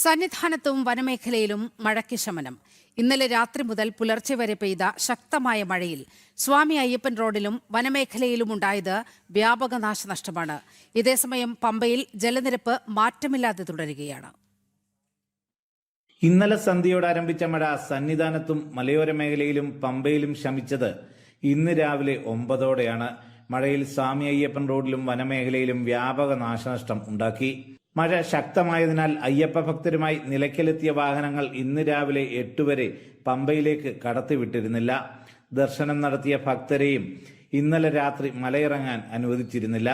സന്നിധാനത്തും വനമേഖലയിലും മഴയ്ക്ക് ശമനം. ഇന്നലെ രാത്രി മുതൽ പുലർച്ചെ വരെ പെയ്ത ശക്തമായ മഴയിൽ സ്വാമി അയ്യപ്പൻ റോഡിലും വനമേഖലയിലും ഉണ്ടായത് വ്യാപക നാശനഷ്ടമാണ്. ഇതേസമയം പമ്പയിൽ ജലനിരപ്പ് മാറ്റമില്ലാതെ തുടരുകയാണ്. ഇന്നലെ സന്ധ്യയോടെ ആരംഭിച്ച മഴ സന്നിധാനത്തും മലയോര മേഖലയിലും പമ്പയിലും ശമിച്ചത് ഇന്ന് രാവിലെ 9ഓടെയാണ്. മഴയിൽ സ്വാമി അയ്യപ്പൻ റോഡിലും വനമേഖലയിലും വ്യാപക നാശനഷ്ടം ഉണ്ടാക്കി. മഴ ശക്തമായതിനാൽ അയ്യപ്പ ഭക്തരുമായി നിലയ്ക്കലെത്തിയ വാഹനങ്ങൾ ഇന്ന് രാവിലെ 8 വരെ പമ്പയിലേക്ക് കടത്തിവിട്ടിരുന്നില്ല. ദർശനം നടത്തിയ ഭക്തരെയും ഇന്നലെ രാത്രി മലയിറങ്ങാൻ അനുവദിച്ചിരുന്നില്ല.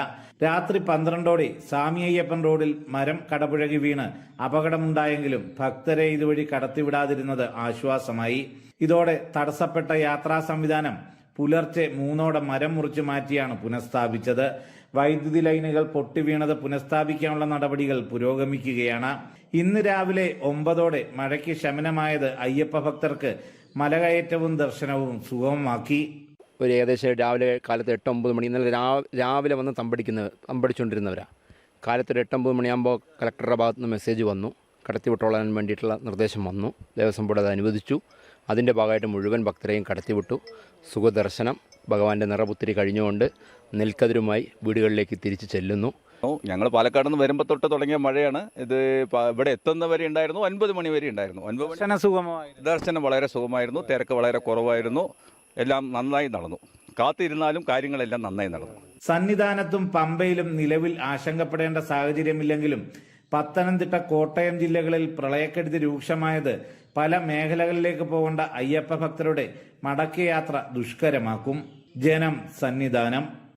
രാത്രി 12ഓടെ സ്വാമി അയ്യപ്പൻ റോഡിൽ മരം കടപുഴകി വീണ് അപകടമുണ്ടായെങ്കിലും ഭക്തരെ ഇതുവഴി കടത്തിവിടാതിരുന്നത് ആശ്വാസമായി. ഇതോടെ തടസ്സപ്പെട്ട യാത്രാ സംവിധാനം പുലർച്ചെ 3ഓടെ മരം മുറിച്ചു മാറ്റിയാണ് പുനഃസ്ഥാപിച്ചത്. വൈദ്യുതി ലൈനുകൾ പൊട്ടിവീണത് പുനഃസ്ഥാപിക്കാനുള്ള നടപടികൾ പുരോഗമിക്കുകയാണ്. ഇന്ന് രാവിലെ 9ഓടെ മഴയ്ക്ക് ശമനമായത് അയ്യപ്പ ഭക്തർക്ക് മലകയറ്റവും ദർശനവും സുഗമമാക്കി. ഒരു ഏകദേശം രാവിലെ കാലത്ത് 8-9 മണി, ഇന്നലെ രാവിലെ വന്ന് തമ്പടിച്ചുകൊണ്ടിരുന്നവരാണ്. കാലത്ത് ഒരു 8-9 മണിയാകുമ്പോൾ കളക്ടറുടെ ഭാഗത്ത് നിന്ന് മെസ്സേജ് വന്നു, കടത്തിവിട്ടോളാൻ വേണ്ടിയിട്ടുള്ള നിർദ്ദേശം വന്നു. ദേവസ്വം ബോർഡ് അത് അനുവദിച്ചു. അതിൻ്റെ ഭാഗമായിട്ട് മുഴുവൻ ഭക്തരെയും കടത്തിവിട്ടു. സുഖദർശനം ഭഗവാന്റെ നിറപുത്തിരി കഴിഞ്ഞുകൊണ്ട് നെൽക്കതിരുമായി വീടുകളിലേക്ക് തിരിച്ചു ചെല്ലുന്നു. ഞങ്ങൾ പാലക്കാട് നിന്ന് വരുമ്പോൾ തൊട്ട് തുടങ്ങിയ മഴയാണ്. ഇത് ഇവിടെ എത്തുന്നവരെ ഉണ്ടായിരുന്നു, 9 മണി വരെ ഉണ്ടായിരുന്നു. 9 മണി ദർശനം വളരെ സുഖമായിരുന്നു. തിരക്ക് വളരെ കുറവായിരുന്നു. എല്ലാം നന്നായി നടന്നു. കാത്തിരുന്നാലും കാര്യങ്ങളെല്ലാം നന്നായി നടന്നു. സന്നിധാനത്തും പമ്പയിലും നിലവിൽ ആശങ്കപ്പെടേണ്ട സാഹചര്യമില്ലെങ്കിലും പത്തനംതിട്ട, കോട്ടയം ജില്ലകളിൽ പ്രളയക്കെടുതി രൂക്ഷമായത് പല മേഖലകളിലേക്ക് പോകേണ്ട അയ്യപ്പ ഭക്തരുടെ മടക്കയാത്ര ദുഷ്കരമാക്കും. ജനം, സന്നിധാനം.